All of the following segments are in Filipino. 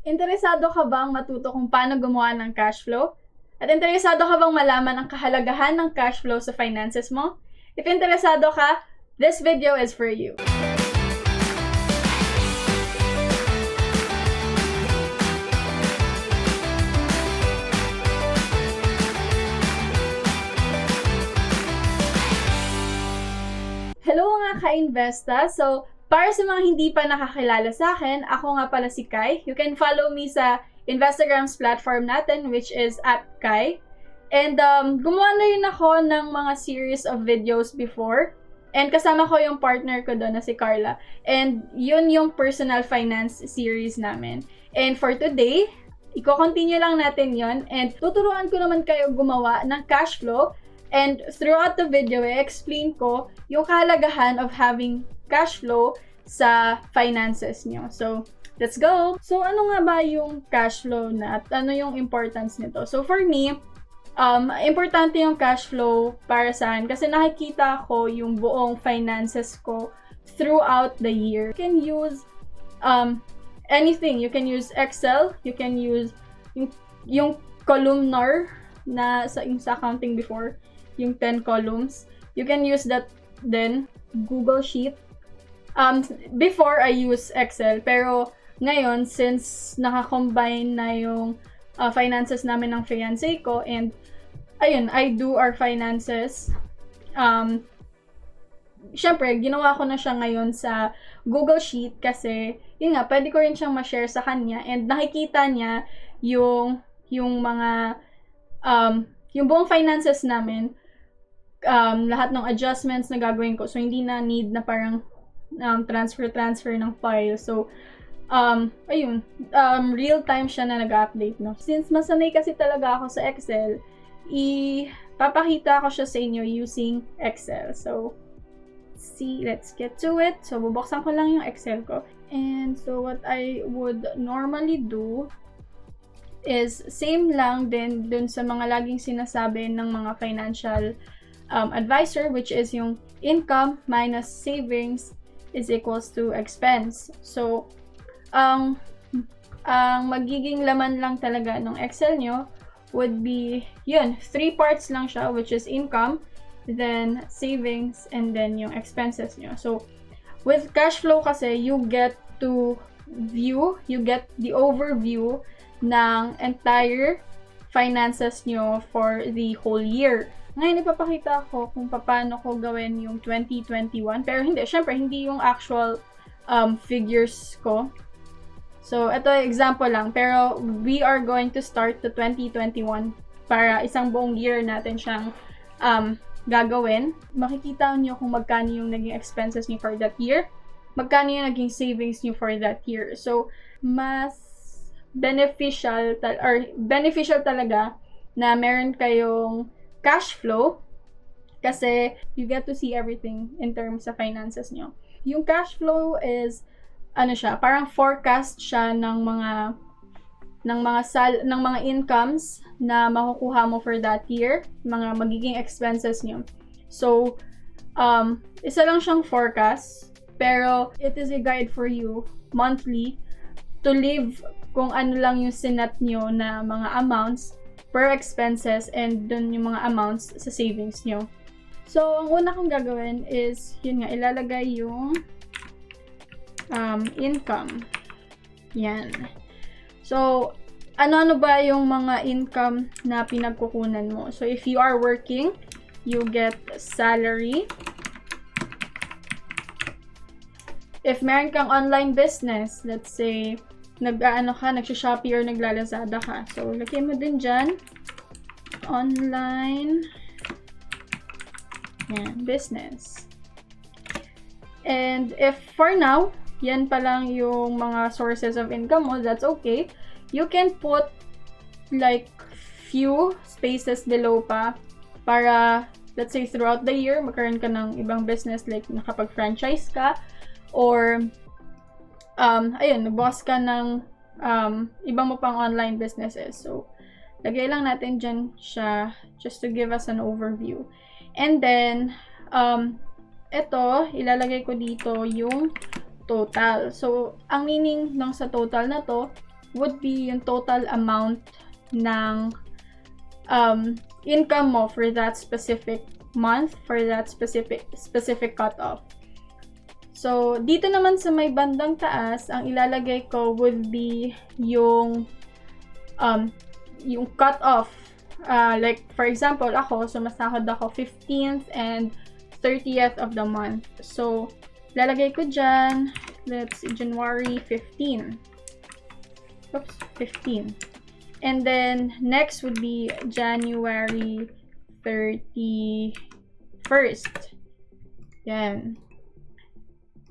Interesado ka bang matuto kung paano gumawa ng cash flow? At interesado ka bang malaman ang kahalagahan ng cash flow sa finances mo? If interesado ka, this video is for you. Hello mga ka-investa! So, para sa mga hindi pa nakakilala sa akin, ako nga pala si Kai. You can follow me sa Investagrams platform natin, which is @Kai. And gumawa na rin ako ng mga series of videos before. And kasama ko yung partner ko doon na si Carla. And yun yung personal finance series namin. And for today, i-continue lang natin yun. And tuturuan ko naman kayo gumawa ng cash flow. And throughout the video, i-explain ko yung kahalagahan of having cash flow sa finances nyo. So, let's go! So, ano nga ba yung cash flow na at ano yung importance nito? So, for me, importante yung cash flow para sa akin kasi nakikita ko yung buong finances ko throughout the year. You can use anything. You can use Excel. You can use yung columnar na sa accounting before. Yung 10 columns. You can use that then Google Sheet. Before I use Excel, pero ngayon since naka-combine na yung finances namin ng fiancé ko and ayun, I do our finances. Syempre, ginawa ko na siya ngayon sa Google Sheet kasi yun nga, pwede ko rin siyang ma-share sa kanya and nakikita niya yung mga yung buong finances namin. Lahat ng adjustments na gagawin ko. So, hindi na need na parang transfer ng file. So, ayun. Real time siya na nag-update, no? Since masanay kasi talaga ako sa Excel, ipapakita ko siya sa inyo using Excel. So, let's get to it. So, bubuksan ko lang yung Excel ko. And so, what I would normally do is same lang din dun sa mga laging sinasabi ng mga financial advisor, which is yung income minus savings is equals to expense. So, ang magiging laman lang talaga ng Excel nyo would be, yun, 3 parts lang siya, which is income, then savings, and then yung expenses nyo. So, with cash flow kasi, you get to view, you get the overview ng entire finances nyo for the whole year. Ngayon, ipapakita ko kung paano ko gawin yung 2021. Pero hindi, syempre, hindi yung actual figures ko. So, ito example lang. Pero, we are going to start the 2021 para isang buong year natin siyang gagawin. Makikita nyo kung magkano yung naging expenses nyo for that year. Magkano yung naging savings nyo for that year. So, mas beneficial talaga na meron kayong cash flow kasi you get to see everything in terms of finances nyo. Yung cash flow is parang forecast siya ng mga incomes na makukuha mo for that year, mga magiging expenses nyo. So, isa lang siyang forecast, pero it is a guide for you monthly to live kung ano lang yung sinet nyo na mga amounts per expenses and dun yung mga amounts sa savings nyo. So, ang una kong gagawin is, yun nga, ilalagay yung income. Yan. So, ano-ano ba yung mga income na pinagkukunan mo? So, if you are working, you get salary. If meron kang online business, let's say, nagsha-Shopee or naglalazada ka. So, lagay mo din dyan, online business. And if for now, yan pa lang yung mga sources of income mo, that's okay. You can put like few spaces below pa para, let's say, throughout the year, magkaroon ka ng ibang business like nakapag-franchise ka or nagbukas ka ng ibang mo pang online businesses. So, lagay lang natin dyan siya just to give us an overview. And then, ilalagay ko dito yung total. So, ang meaning ng sa total na to would be yung total amount ng income mo for that specific month, for that specific cutoff. So, dito naman sa may bandang taas, ang ilalagay ko would be yung cutoff. Like, for example, ako, sumasahod ako 15th and 30th of the month. So, lalagay ko dyan, let's see, January 15. Oops, 15. And then, next would be January 31st. Yan.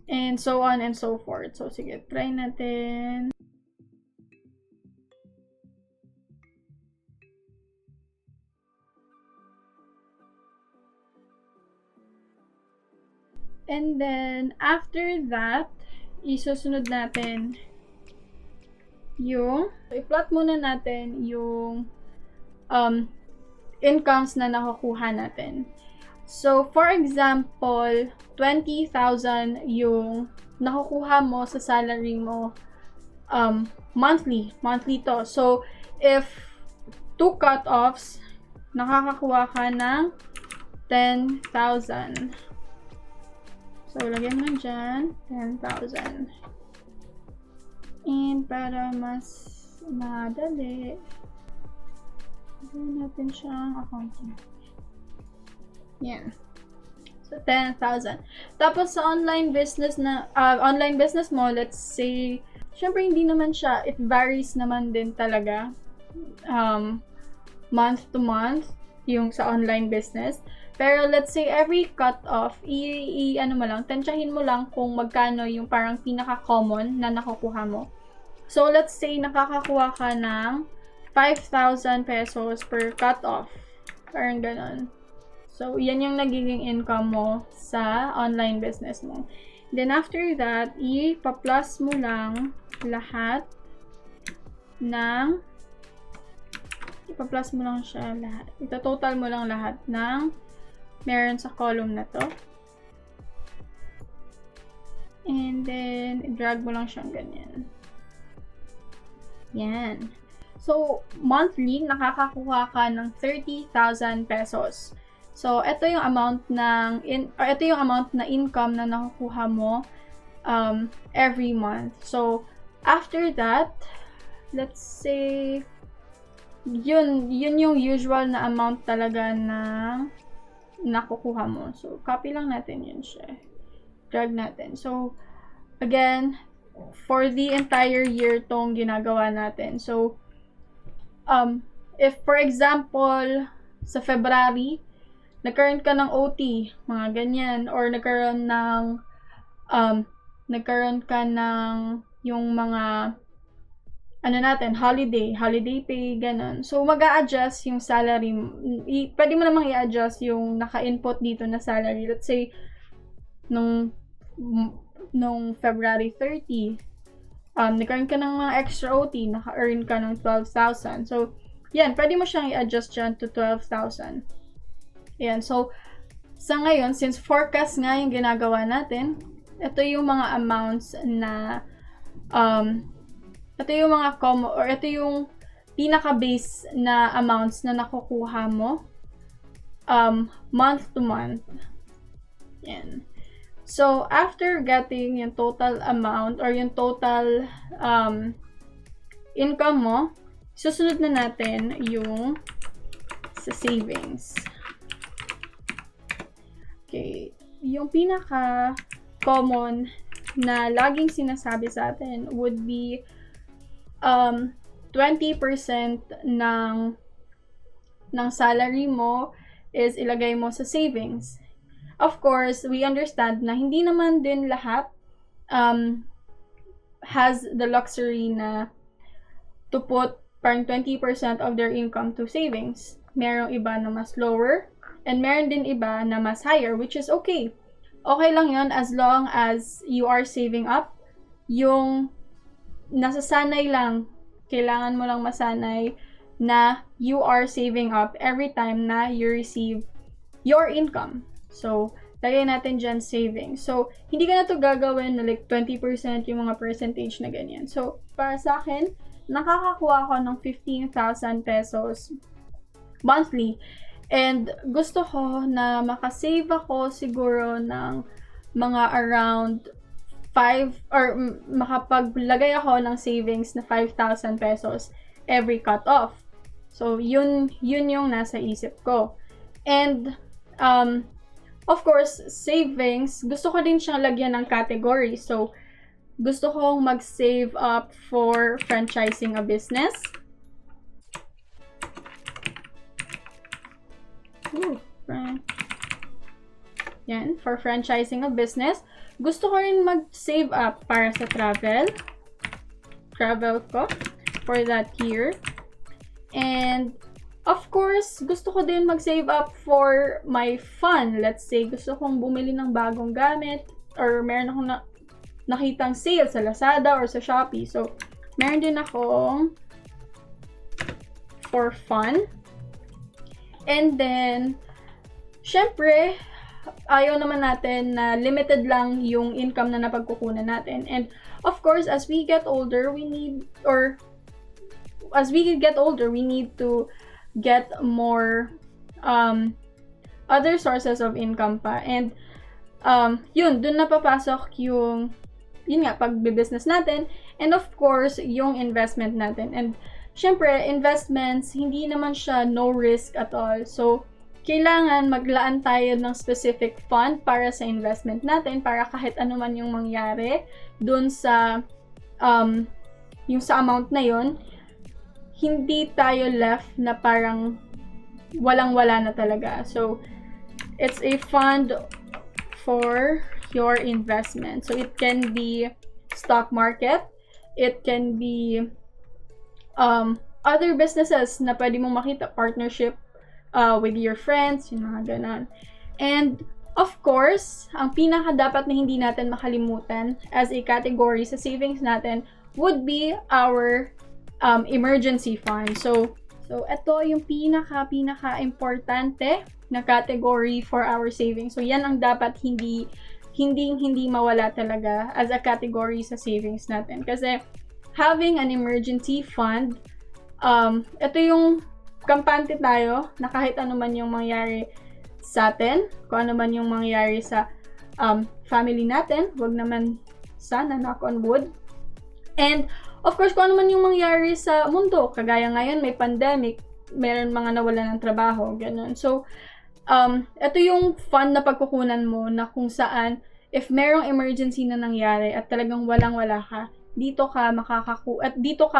And so on and so forth. So, sige, try natin. And then, after that, isusunod natin yung, i-plot muna natin yung incomes na nakukuha natin. So, for example, 20,000 yung nakukuha mo sa salary mo monthly to. So, if 2 cut-offs, nakakakuha ka ng 10,000. So, lagyan mo dyan, 10,000. And para mas madali, gawin natin siyang accounting. Yan. So, 10,000. Tapos, sa online business mo, let's say, syempre hindi naman siya, it varies naman din talaga, month to month, yung sa online business. Pero, let's say, every cut-off, tansyahin mo lang kung magkano yung parang pinaka-common na nakukuha mo. So, let's say, nakakakuha ka ng 5,000 pesos per cut-off. Parang ganon. So, yan yung nagiging income mo sa online business mo. Then, after that, ipa-plus mo lang lahat ng ipa-plus mo lang siya lahat. Ito-total mo lang lahat ng meron sa column na to. And then, drag mo lang siyang ganyan. Yan. So, monthly, nakakakuha ka ng 30,000 pesos. So, ito yung amount na income na nakukuha mo every month. So, after that, let's say, yun yung usual na amount talaga na nakukuha mo. So, copy lang natin yun siya. Drag natin. So, again, for the entire year tong ginagawa natin. So, if for example, sa February, nagkaroon ka ng OT, mga ganyan, or nagkaroon ka ng yung mga holiday pay, ganun. So, mag-a-adjust yung salary. Pwede mo namang i-adjust yung naka-input dito na salary. Let's say, nung February 30, nagkaroon ka ng mga extra OT, naka-earn ka ng 12,000. So, yan, pwede mo siyang i-adjust dyan to 12,000. Yan, so, sa ngayon, since forecast nga yung ginagawa natin, ito yung mga amounts na, ito yung mga ito yung pinaka-base na amounts na nakukuha mo, month to month. Yan. So, after getting yung total amount or yung total income mo, susunod na natin yung sa savings. Okay. Yung pinaka-common na laging sinasabi sa atin would be 20% ng salary mo is ilagay mo sa savings. Of course, we understand na hindi naman din lahat has the luxury na to put parang 20% of their income to savings. Merong iba na mas lower, and meron din iba na mas higher, which is okay. Okay lang yon as long as you are saving up. Yung nasasanay lang, kailangan mo lang masanay na you are saving up every time na you receive your income. So, lagay natin dyan savings. So, hindi ka na to gagawin na like 20% yung mga percentage na ganyan. So, para sa akin, nakakakuha ako ng 15,000 pesos monthly. And gusto ko na makasave ako siguro ng mga around 5 or makapaglagay ako ng savings na 5,000 pesos every cut-off. So, yun yung nasa isip ko. And, of course, savings, gusto ko din siyang lagyan ng category. So, gusto kong mag-save up for franchising a business. Yan, for franchising a business. Gusto ko rin mag-save up para sa travel ko for that year. And, of course, gusto ko din mag-save up for my fun. Let's say, gusto kong bumili ng bagong gamit or meron akong nakitang sale sa Lazada or sa Shopee. So, meron din akong for fun. And then, syempre, ayaw naman natin na limited lang yung income na napagkukunan natin. And, of course, as we get older, we need to get more other sources of income pa. And, dun napapasok yung pagbe-business natin. And, of course, yung investment natin. And, syempre, investments, hindi naman siya no risk at all. So, kailangan maglaan tayo ng specific fund para sa investment natin para kahit ano man yung mangyari dun sa yung sa amount na yon, hindi tayo left na parang walang-wala na talaga. So, it's a fund for your investment. So, it can be stock market, it can be other businesses na pwede mong makita, partnership with your friends, yung mga ganon. And, of course, ang pinaka dapat na hindi natin makalimutan as a category sa savings natin would be our emergency fund. So ito yung pinaka-importante na category for our savings. So, yan ang dapat hindi mawala talaga as a category sa savings natin. Kasi, having an emergency fund, ito yung kampante tayo na kahit ano man yung mangyari sa atin, kung ano man yung mangyari sa family natin, wag naman sana, knock on wood. And, of course, kung ano man yung mangyari sa mundo, kagaya ngayon, may pandemic, meron mga nawalan ng trabaho, ganun. So, ito yung fund na pagkukunan mo na kung saan, if merong emergency na nangyari at talagang walang-wala ka, dito ka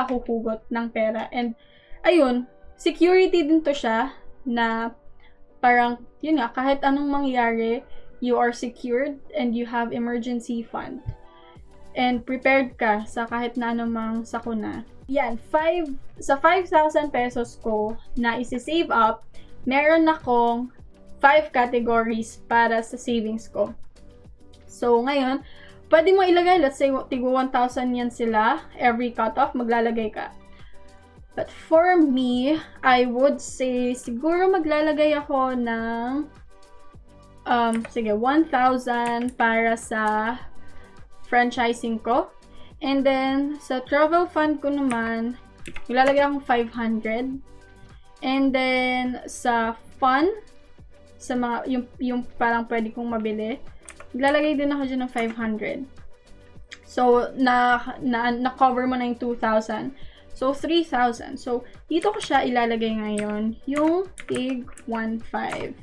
huhugot ng pera. And, ayun, security din to siya na parang, yun nga, kahit anong mangyari, you are secured and you have emergency fund. And prepared ka sa kahit na anumang sakuna. Yan, sa 5,000 pesos ko na isi-save up, meron akong 5 categories para sa savings ko. So, ngayon, pwede mo ilagay, let's say, tigo 1,000 yan sila, every cut-off, maglalagay ka. But for me, I would say, siguro maglalagay ako ng, 1,000 para sa franchising ko. And then, sa travel fund ko naman, maglalagay akong 500. And then, sa fun, sa mga, yung parang pwede kong mabili, maglalagay din ako dyan ng 500. So, na-cover mo na yung 2,000. So, 3,000. So, dito ko siya ilalagay ngayon, yung tig 1,500.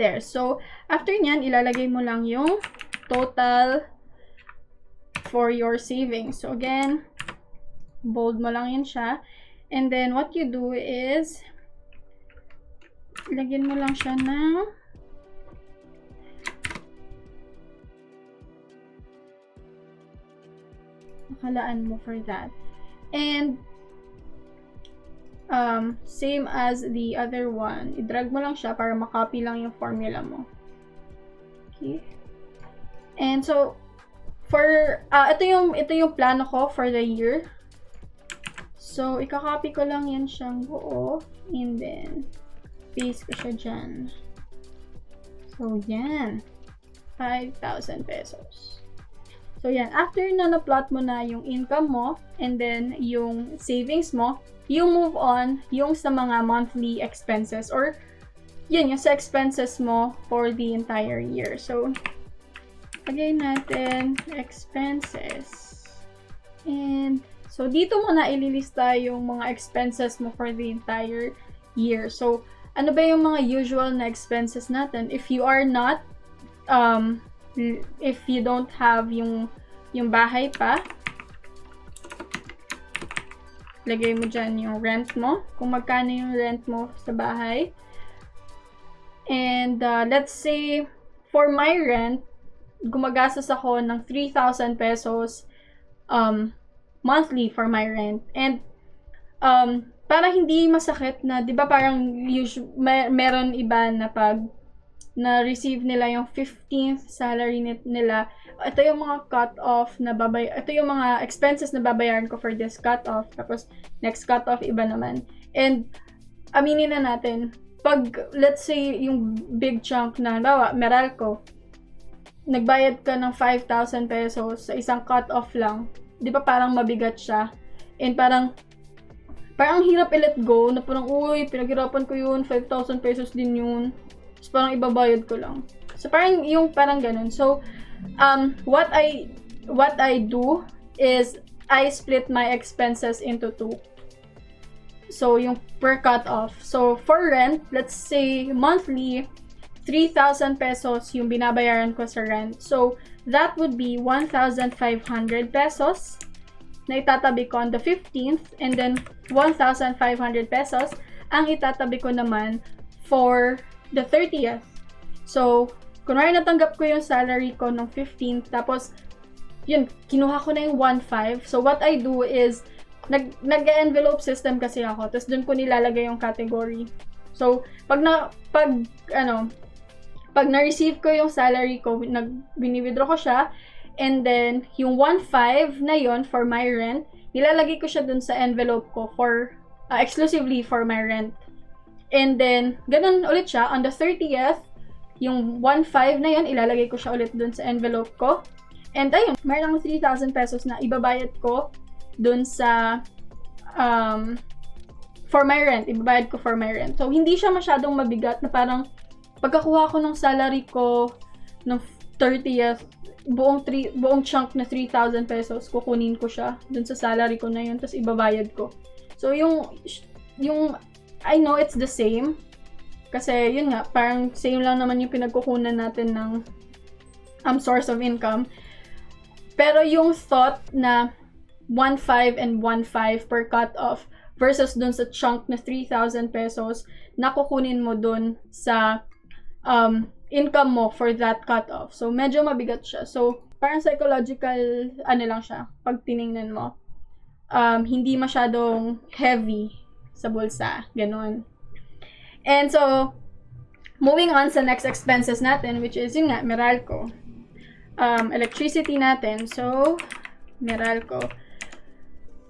There. So, after nyan, ilalagay mo lang yung total for your savings. So, again, bold mo lang yan siya. And then, what you do is, lagyan mo lang siya ng nakalaan mo for that. And, same as the other one, i-drag mo lang siya para makopy lang yung formula mo. Okay. And so, for, ito yung plano ko for the year. So, ika-copy ko lang yan siyang buo. And then, paste ko siya dyan. So, yan. 5,000 pesos. So, yan. After na na-plot mo na yung income mo, and then yung savings mo, you move on yung sa mga monthly expenses, or yun, yung sa expenses mo for the entire year. So, lagay natin expenses. And, so, dito mo na ililista yung mga expenses mo for the entire year. So, ano ba yung mga usual na expenses natin? If you are not, if you don't have yung bahay pa, lagay mo dyan yung rent mo, kung magkano yung rent mo sa bahay. And let's say, for my rent, gumagastos ako ng 3,000 pesos monthly for my rent. And para hindi masakit na, di ba parang meron iba na pag na-receive nila yung 15th salary nila, ito yung mga cut-off na ito yung mga expenses na babayaran ko for this cut-off, tapos next cut-off iba naman. And aminin na natin, pag let's say yung big chunk na, bawa, Meralco, nagbayad ka ng 5,000 pesos sa isang cut-off lang, di ba parang mabigat siya? And parang hirap i-let go, na parang, uy, pinaghirapan ko yun, 5,000 pesos din yun. So, parang ibabayad ko lang. So, parang ganun. So, what I do is, I split my expenses into two. So, yung per cut-off. So, for rent, let's say, monthly, 3,000 pesos yung binabayaran ko sa rent. So, that would be 1,500 pesos na itatabi ko on the 15th, and then 1,500 pesos ang itatabi ko naman for the 30th. So, kunwari natanggap ko yung salary ko nung 15th, tapos, yun, kinuha ko na yung 1,500. So, what I do is, nag-envelope system kasi ako, tapos dun ko nilalagay yung category. So, pag na-receive ko yung salary ko, bini-withdraw ko siya, and then, yung 1,500 na yon for my rent, nilalagay ko siya dun sa envelope ko for, exclusively for my rent. And then, ganun ulit siya. On the 30th, yung 1,500 na yun, ilalagay ko siya ulit dun sa envelope ko. And ayun, mayroon akong 3,000 pesos na ibabayad ko dun sa, for my rent. Ibabayad ko for my rent. So, hindi siya masyadong mabigat na parang, pagkakuha ko ng salary ko, ng 30th, buong chunk na 3,000 pesos, kukunin ko siya dun sa salary ko na yun, tapos ibabayad ko. So, yung I know it's the same. Kasi, yun nga, parang same lang naman yung pinagkukunan natin ng source of income. Pero yung thought na 1,500 and 1,500 per cut-off versus dun sa chunk na 3,000 pesos na kukunin mo dun sa income mo for that cut-off. So, medyo mabigat siya. So, parang psychological, lang siya, pag tiningnan mo. Hindi masyadong heavy sa bulsa. Ganun. And so, moving on sa next expenses natin, which is yung nga, Meralco. Electricity natin. So, Meralco.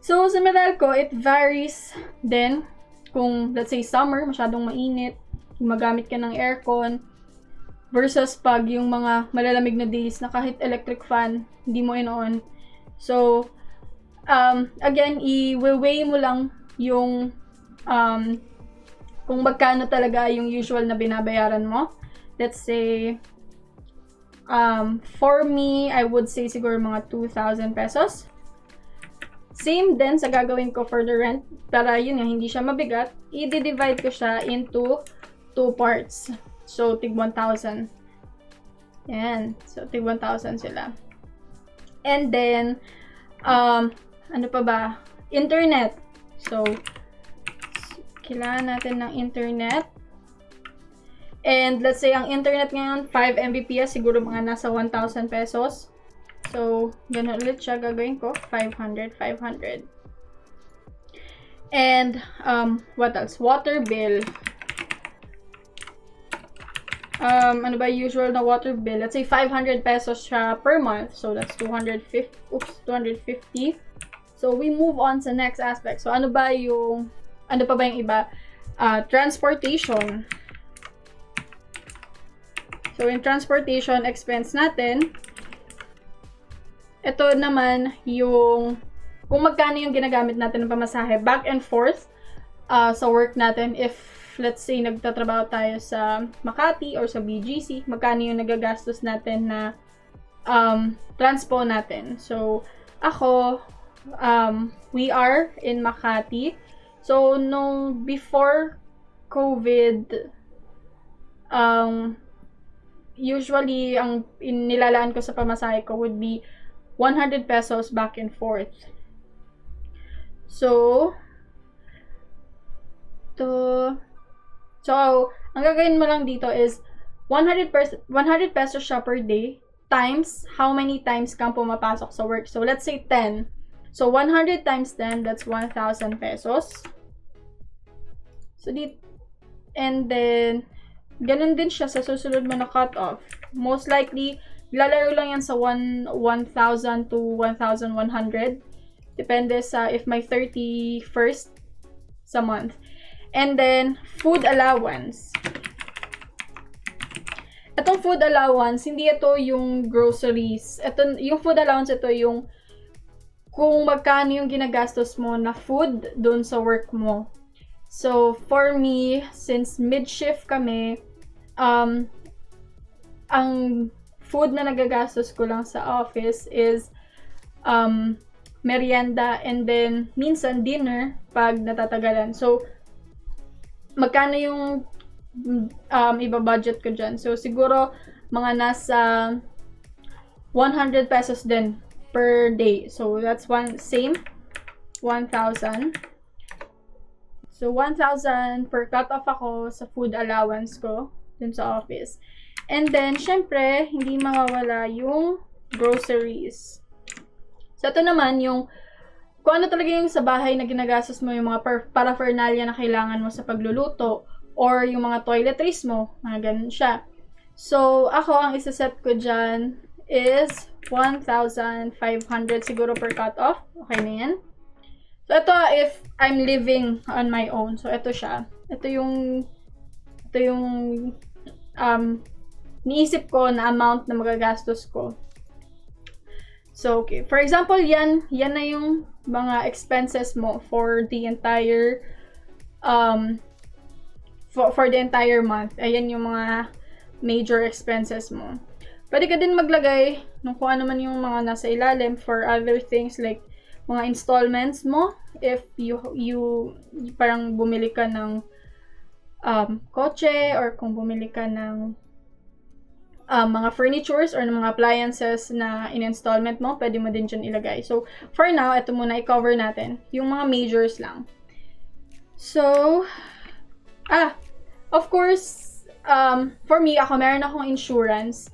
So, sa Meralco, it varies din. Kung, let's say, summer, masyadong mainit, gumagamit ka ng aircon, versus pag yung mga malalamig na days na kahit electric fan, hindi mo in-on. So, again, i-weigh mo lang yung kung magkano talaga yung usual na binabayaran mo. Let's say, for me, I would say siguro mga 2,000 pesos. Same din sa gagawin ko for the rent. Para yun nga, hindi siya mabigat. I-divide ko siya into 2 parts. So, tig 1,000. Yan. So, tig 1,000 sila. And then, ano pa ba? Internet. So, kailangan natin ng internet. And let's say, ang internet ngayon, 5 Mbps, siguro mga nasa 1,000 pesos. So, ganun ulit siya gagawin ko. 500. And, what else? Water bill. Ano ba usual na water bill? Let's say, 500 pesos siya per month. So, that's 250. So, we move on sa next aspect. So, ano pa ba yung iba? Transportation. So, in transportation expense natin, ito naman yung kung magkano yung ginagamit natin ng pamasahe back and forth sa work natin. If let's say nagtatrabaho tayo sa Makati or sa BGC, magkano yung nagagastos natin na transpo natin. So ako, we are in Makati. So nung before COVID, usually ang nilalaan ko sa pamasahe ko would be 100 pesos back and forth. So ang gagawin mo lang dito is 100 pesos siya per day times how many times kang pumapasok sa work. So let's say 10. So 100 times 10, that's 1,000 pesos. So and then ganun din siya sa susunod mo na cut-off. Most likely, lalaro lang yan sa 1,000 to 1,100. Depende sa if may 31st sa month. And then, food allowance. Itong food allowance, hindi ito yung groceries. Yung food allowance, ito yung kung magkano yung ginagastos mo na food doon sa work mo. So, for me, since mid-shift kami, ang food na nagagastos ko lang sa office is merienda and then minsan dinner pag natatagalan. So, magkano yung iba-budget ko dyan? So, siguro mga nasa 100 pesos din per day. So, that's same, 1,000. So, 1,000 per cut-off ako sa food allowance ko dun sa office. And then, syempre, hindi mawawala yung groceries. So, ito naman yung kung ano talaga yung sa bahay na ginagastos mo, yung mga paraphernalia na kailangan mo sa pagluluto or yung mga toiletries mo, mga ganun siya. So, ako, ang isa-set ko dyan is 1,500 siguro per cut-off. Okay na yan. So, ito if I'm living on my own. So, ito siya. Ito yung niisip ko na amount na magagastos ko. So, okay. For example, yan na yung mga expenses mo for the entire for the entire month. Ayan yung mga major expenses mo. Pwede ka din maglagay ng kung ano man yung mga nasa ilalim for other things like mga installments mo. If you parang bumili ka ng kotse or kung bumili ka ng mga furnitures or ng mga appliances na in-installment mo, pwede mo din dyan ilagay. So, for now, ito muna i-cover natin. Yung mga majors lang. So, of course, for me, meron akong insurance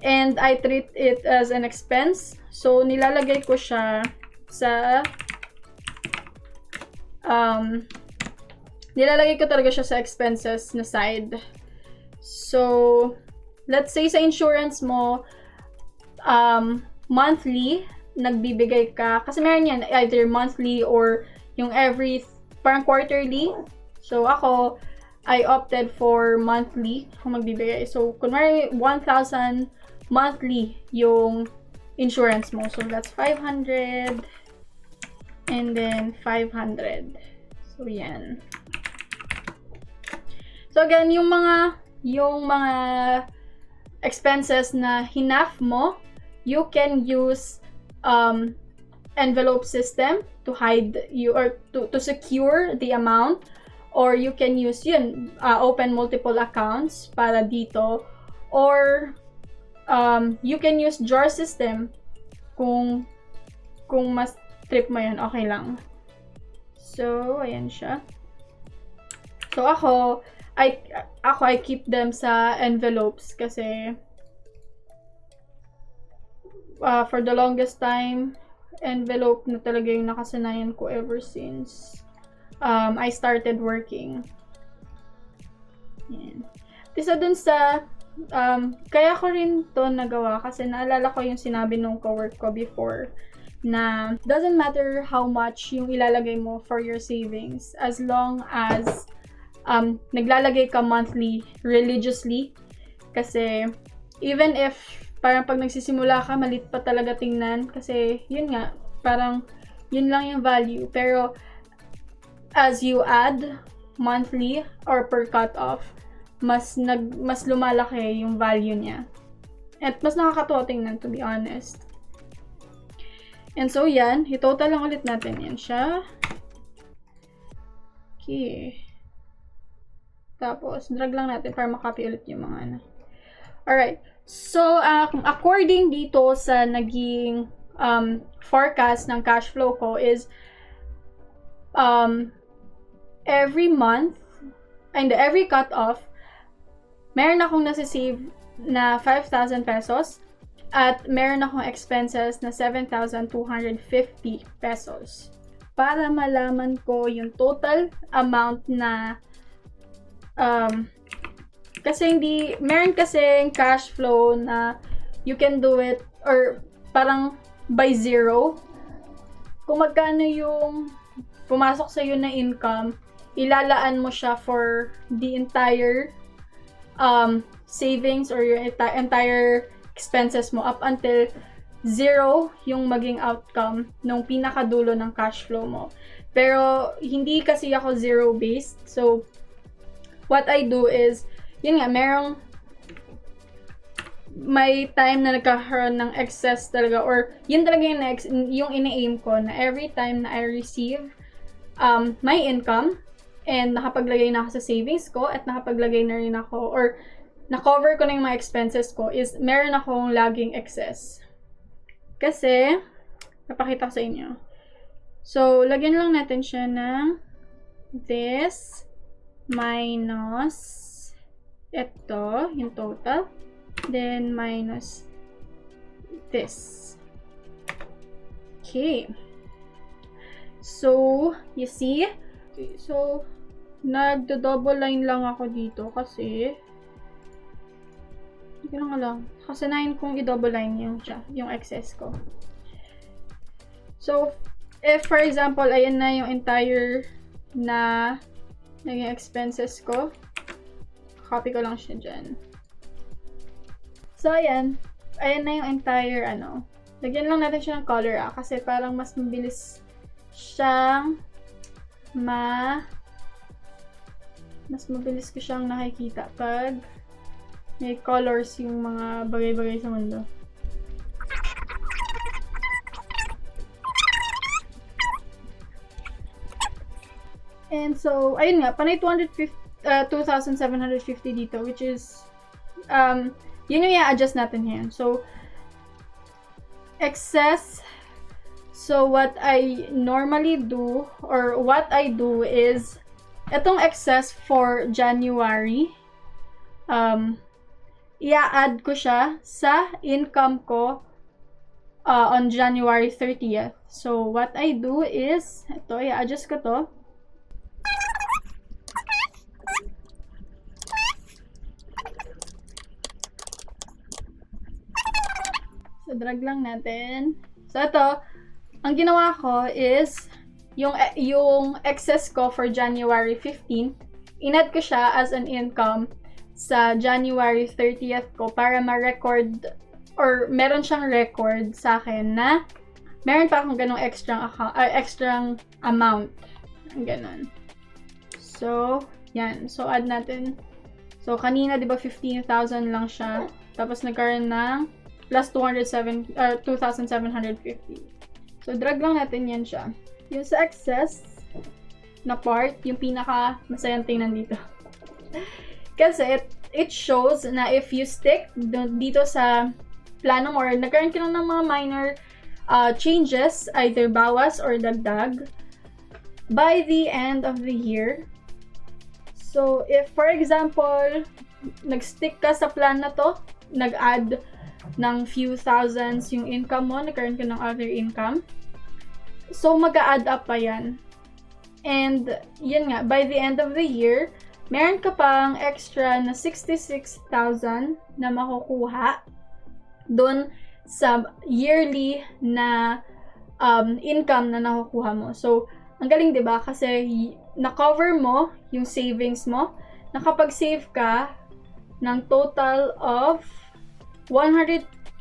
and I treat it as an expense. So, nilalagay ko siya sa nilalagay ko talaga siya sa expenses na side. So, let's say sa insurance mo, monthly, nagbibigay ka, kasi meron yan, either monthly or yung parang quarterly. So, ako, I opted for monthly kung magbibigay. So, kunwari, 1,000 monthly yung insurance mo. So, that's 500 and then 500. So, yan. So, again, yung mga expenses na hinaf mo, you can use envelope system to hide you or to secure the amount, or you can use open multiple accounts para dito, or you can use drawer system kung mas trip mo yun, okay lang. So ayan siya. So ako I keep them sa envelopes kasi for the longest time, envelope na talaga yung nakasanayan ko ever since I started working. Yan. Isa dun sa kaya ko rin to nagawa kasi naalala ko yung sinabi nung cowork ko before na doesn't matter how much yung ilalagay mo for your savings as long as naglalagay ka monthly religiously, kasi even if parang pag nagsisimula ka, malit pa talaga tingnan. Kasi, yun nga, parang, yun lang yung value. Pero, as you add monthly or per cut-off, mas lumalaki yung value niya. At mas nakakatuwa tingnan, to be honest. And so, yan. I-total lang ulit natin. Yan siya. Okay. Tapos, drag lang natin para makopy ulit yung mga ano. Alright. So, according dito sa naging forecast ng cash flow ko is every month, and every cut-off, meron akong nasisave na 5,000 pesos at meron akong expenses na 7,250 pesos. Para malaman ko yung total amount na kasi meron kasing cash flow na you can do it or parang by zero. Kung magkano yung pumasok sa'yo na income, ilalaan mo siya for the entire savings or your entire expenses mo up until zero yung maging outcome nung pinakadulo ng cash flow mo. Pero hindi kasi ako zero based. So what I do is, yun nga, may time na nagkakaroon ng excess talaga, or yun talaga yung ina-aim ko na every time na I receive my income and nakapaglagay na ako sa savings ko at nakapaglagay na rin ako or na-cover ko na yung mga expenses ko is meron akong laging excess. Kasi, napakita ko sa inyo. So, lagyan lang natin siya ng this minus ito, yung total. Then, minus this. Okay. So, you see? Okay, so, nagdo-double line lang ako dito kasi hindi ko lang alam. Kasanayin kong i-double line yung excess ko. So, if for example, ayan na yung entire na naging expenses ko, copy ko lang siya dyan. So, ayan. Ayan na yung entire, lagyan lang natin siya ng color, kasi parang mas mabilis siyang mas mabilis ko siyang nakikita pag may colors yung mga bagay-bagay sa mundo. And so, ayun nga, panay 2,750 dito, which is, yun yung i-adjust natin ngayon. So, excess, so what I normally do, or what I do is, etong excess for January, i-add ko siya sa income ko on January 30th. So, what I do is, ito, i-adjust ko to. So, drag lang natin. So, ito, ang ginawa ko is, yung excess ko for January 15, in-add ko siya as an income sa January 30th ko para ma-record, or meron siyang record sa akin na meron pa akong ganong extra amount. Ganon. So, yan. So, add natin. So, kanina, di ba, 15,000 lang siya. Tapos, nagkaroon ng plus 2,750. So, drag lang natin yan siya. Yung sa excess na part, yung pinaka masayang tingnan dito. Kasi, it shows na if you stick dito sa plano mo, or nagkaroon ka lang ng mga minor changes, either bawas or dagdag, by the end of the year. So, if for example, nag-stick ka sa plan na to, nag-add ng few thousands yung income mo, nagkaroon ka ng other income, so mag-a-add up pa yan. And, yun nga, by the end of the year, meron ka pang extra na 66,000 na makukuha dun sa yearly na income na nakukuha mo. So, ang galing, diba? Kasi na-cover mo yung savings mo. Nakapag-save ka ng total of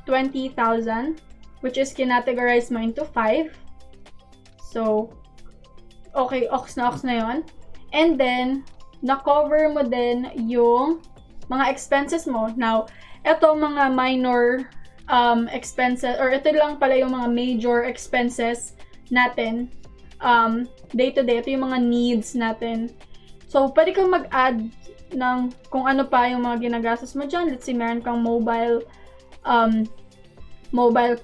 120,000, which is kinategorize mo into 5. So, okay, ox na yon. And then, na-cover mo din yung mga expenses mo. Now, eto mga minor expenses, or ito lang pala yung mga major expenses natin day to day. Ito yung mga needs natin. So, pwede kang mag-add ng kung ano pa yung mga ginagastos mo dyan. Let's say, meron kang mobile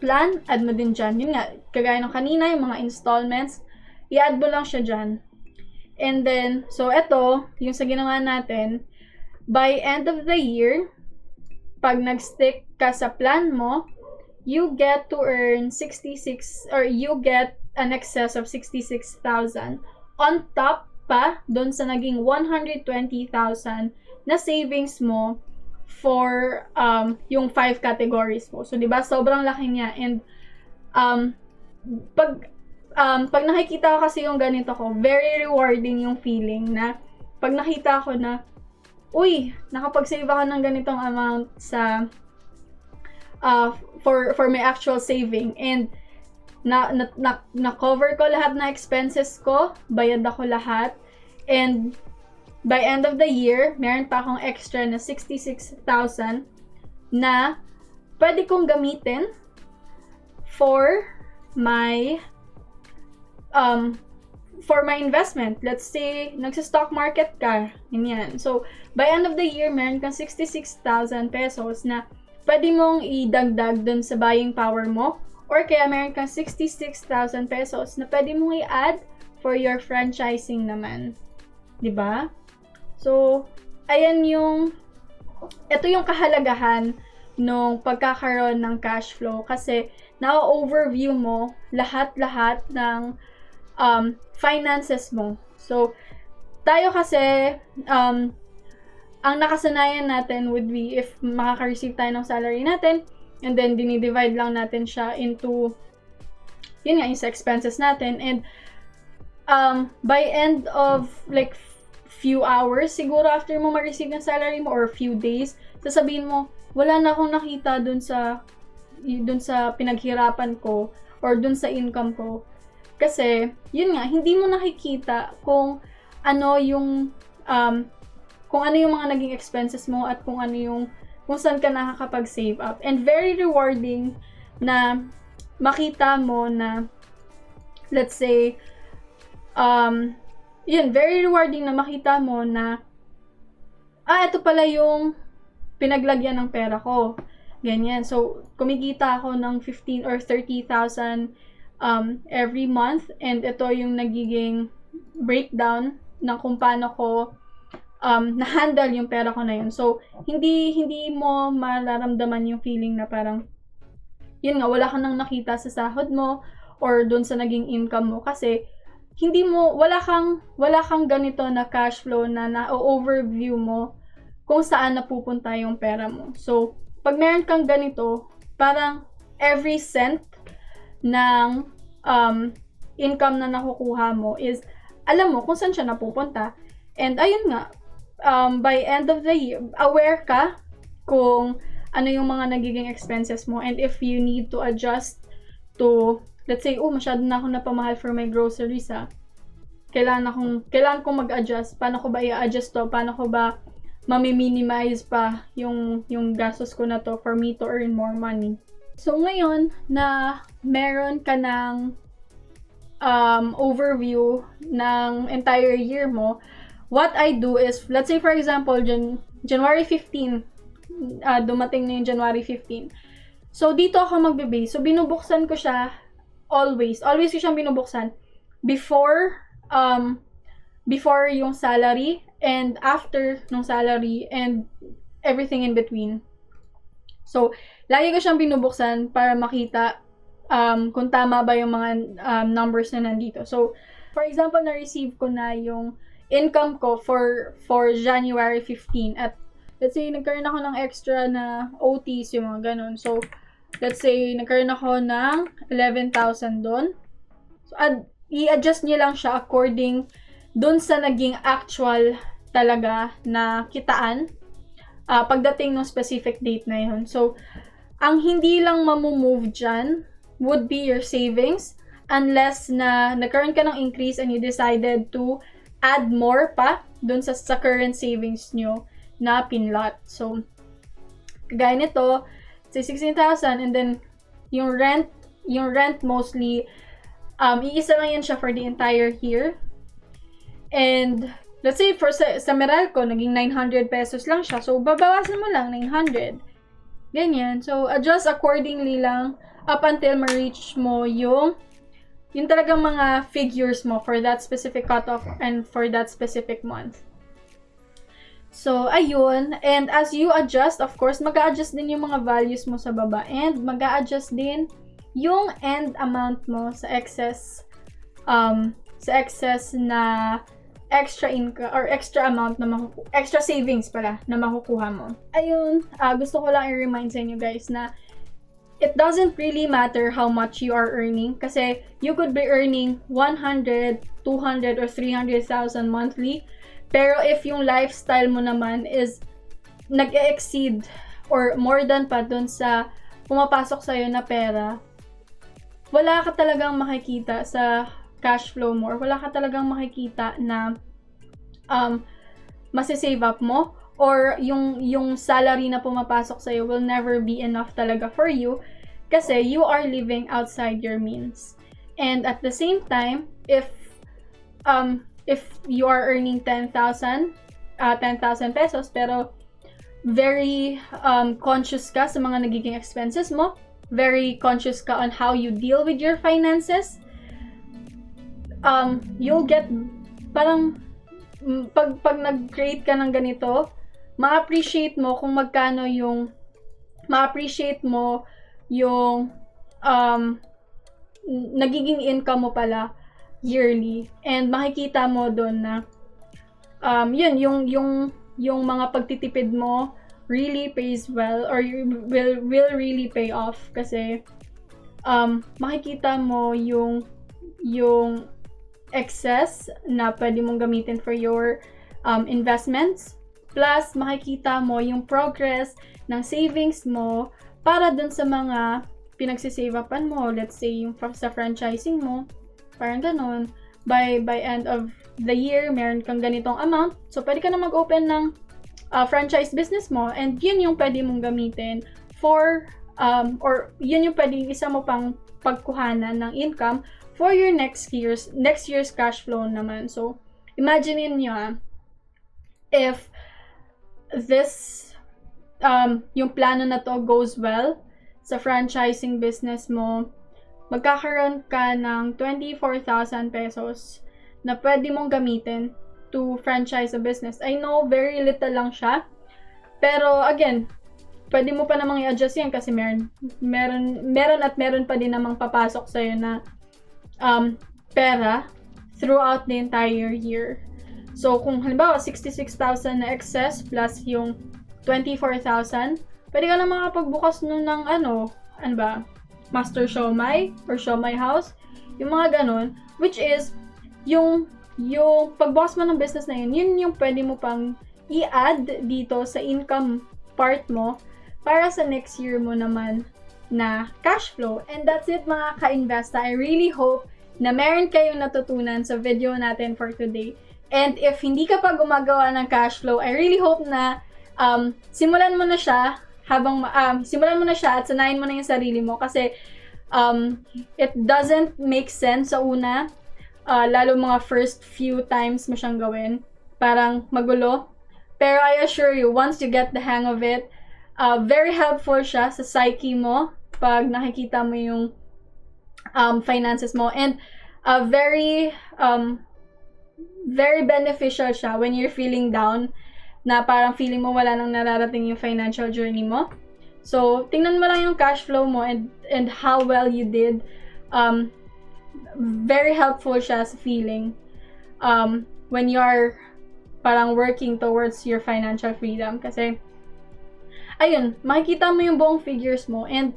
plan, add mo din dyan. Yun nga, kagaya ng kanina, yung mga installments, i-add mo lang siya dyan. And then, so eto, yung sa ginawa natin, by end of the year, pag nag-stick ka sa plan mo, you get to earn 66, or you get an excess of 66,000 on top pa doon sa naging 120,000 na savings mo for yung 5 categories mo. So, di ba, sobrang laki niya. And pag nakikita ko kasi yung ganito ko, very rewarding yung feeling na pag nakita ko na, uy, nakapag-save ako ng ganitong amount sa for my actual saving, and na-cover ko lahat na expenses ko, bayad ako lahat, and by end of the year, meron pa akong extra na 66,000 na pwede kong gamitin for my investment. Let's say, nagsa-stock market ka, ganyan. So, by end of the year, meron kang 66,000 pesos na pwede mong idagdag dun sa buying power mo, or kaya meron kang 66,000 pesos na pwede mong i-add for your franchising naman. Diba? So, ito yung kahalagahan nung pagkakaroon ng cash flow, kasi na-overview mo lahat-lahat ng finances mo. So, tayo kasi, ang nakasanayan natin would be if makaka-receive tayo ng salary natin, and then dinidivide lang natin siya into, yun nga, yung sa expenses natin. And by end of like few hours, siguro after mo ma-receive ng salary mo, or few days, sasabihin mo, wala na akong nakita dun sa pinaghirapan ko, or dun sa income ko. Kasi, yun nga, hindi mo nakikita kung ano yung mga naging expenses mo, at kung saan ka nakakapag-save up. And very rewarding na makita mo na, let's say, very rewarding na makita mo na, ito pala yung pinaglagyan ng pera ko. Ganyan. So, kumikita ako ng 15 or 30,000 every month, and ito yung nagiging breakdown ng kung paano ko na-handle yung pera ko na yun. So, hindi mo mararamdaman yung feeling na parang, yun nga, wala kang nang nakita sa sahod mo, or dun sa naging income mo, kasi wala kang ganito na cash flow na na-overview mo kung saan napupunta yung pera mo. So, pag meron kang ganito, parang every cent ng income na nakukuha mo is, alam mo kung saan siya napupunta. And ayun nga, by end of the year, aware ka kung ano yung mga nagiging expenses mo, and if you need to adjust to, let's say, masyado na akong napamahal for my groceries, kailangan kong mag-adjust. Paano ko ba i-adjust to? Paano ko ba mami-minimize pa yung gastos ko na to for me to earn more money? So, ngayon na meron ka ng overview ng entire year mo, what I do is, let's say for example, January 15, dumating na yung January 15. So, dito ako magbe-base. So, binubuksan ko siya always ko siyang binubuksan before yung salary, and after nung salary, and everything in between. So, lagi ko siyang binubuksan para makita kung tama ba yung mga numbers na nandito. So, for example, na-receive ko na yung income ko for January 15, at let's say nagkaroon ako ng extra na OTs, yung mga ganun. So, let's say nagkaroon ako ng 11,000 doon. So, i-adjust niyo lang siya according doon sa naging actual talaga na kitaan pagdating ng specific date na yun. So, ang hindi lang mamumove dyan would be your savings unless na nagkaroon ka ng increase and you decided to add more pa dun sa current savings nyo na pinlot. So, kagaya nito, say 16,000 and then yung rent mostly, iisa lang yan siya for the entire year. And, let's say, for sa Meralco, naging 900 pesos lang siya. So, babawasan mo lang, 900. Ganyan. So, adjust accordingly lang up until ma-reach mo yung talagang mga figures mo for that specific cutoff and for that specific month. So, ayun. And as you adjust, of course, mag-a-adjust din yung mga values mo sa baba. And mag-a-adjust din yung end amount mo sa excess na extra income or extra amount na extra savings pala na makukuha mo. Ayun, gusto ko lang i-remind sa inyo guys na it doesn't really matter how much you are earning kasi you could be earning 100, 200 or 300,000 monthly. Pero if yung lifestyle mo naman is nag-exceed or more than pa dun sa pumapasok sa'yo na pera, wala ka talagang makikita sa cash flow mo or wala ka talagang makikita na masisave up mo or yung salary na pumapasok sa'yo will never be enough talaga for you kasi you are living outside your means. And at the same time, if you are earning 10,000 pesos pero very conscious ka sa mga nagiging expenses mo, very conscious ka on how you deal with your finances, you'll get, parang, pag nag-create ka ng ganito, ma-appreciate mo kung magkano yung, nagiging income mo pala yearly. And makikita mo doon na, yun, yung mga pagtitipid mo really pays well or will really pay off kasi makikita mo yung excess na pwede mong gamitin for your investments, plus makikita mo yung progress ng savings mo para dun sa mga pinagsisave upan mo, let's say yung sa franchising mo, parang ganun, by end of the year meron kang ganitong amount, so pwede ka na mag-open ng franchise business mo and yun yung pwede mong gamitin for or yun yung pwede isa mo pang pagkuhanan ng income for your next year's cash flow naman. So imagine niyo if this yung plano na to goes well sa franchising business mo, magkakaroon ka ng 24,000 pesos na pwede mong gamitin to franchise a business. I know, very little lang siya. Pero, again, pwede mo pa namang i-adjust yan kasi meron pa din namang papasok sa'yo na pera throughout the entire year. So, kung halimbawa, 66,000 na excess plus yung 24,000, pwede ka na makapagbukas nun ng ano ba? Master Siomai or Siomai House. Yung mga ganun, which is, yung pagbukas mo ng business na yun yung pwede mo pang i-add dito sa income part mo para sa next year mo naman na cash flow. And that's it mga ka-investa. I really hope na meron kayong natutunan sa video natin for today. And if hindi ka pa gumagawa ng cash flow, I really hope na simulan mo na siya at sanayin mo na yung sarili mo kasi it doesn't make sense sa una. Lalo mga first few times mo siyang gawin, parang magulo. Pero I assure you, once you get the hang of it, very helpful siya sa psyche mo pag nakikita mo yung finances mo. And very beneficial siya when you're feeling down, na parang feeling mo wala nang nararating yung financial journey mo. So, tingnan mo lang yung cash flow mo and how well you did. Very helpful siya sa feeling when you are parang working towards your financial freedom kasi ayun, makikita mo yung buong figures mo and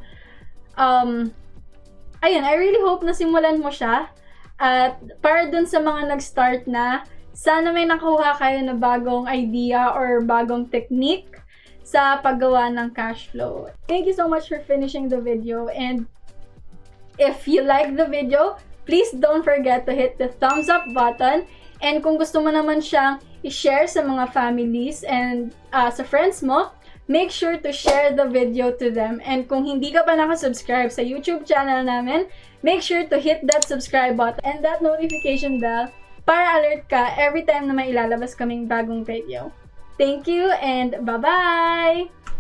ayun, I really hope na simulan mo siya at para dun sa mga nag-start na, sana may nakuha kayo na bagong idea or bagong technique sa paggawa ng cash flow. Thank you so much for finishing the video, and if you like the video, please don't forget to hit the thumbs up button. And kung gusto mo naman siyang i-share sa mga families and sa friends mo, make sure to share the video to them. And kung hindi ka pa nakasubscribe sa YouTube channel namin, make sure to hit that subscribe button and that notification bell para alert ka every time na may ilalabas kaming bagong video. Thank you and bye-bye!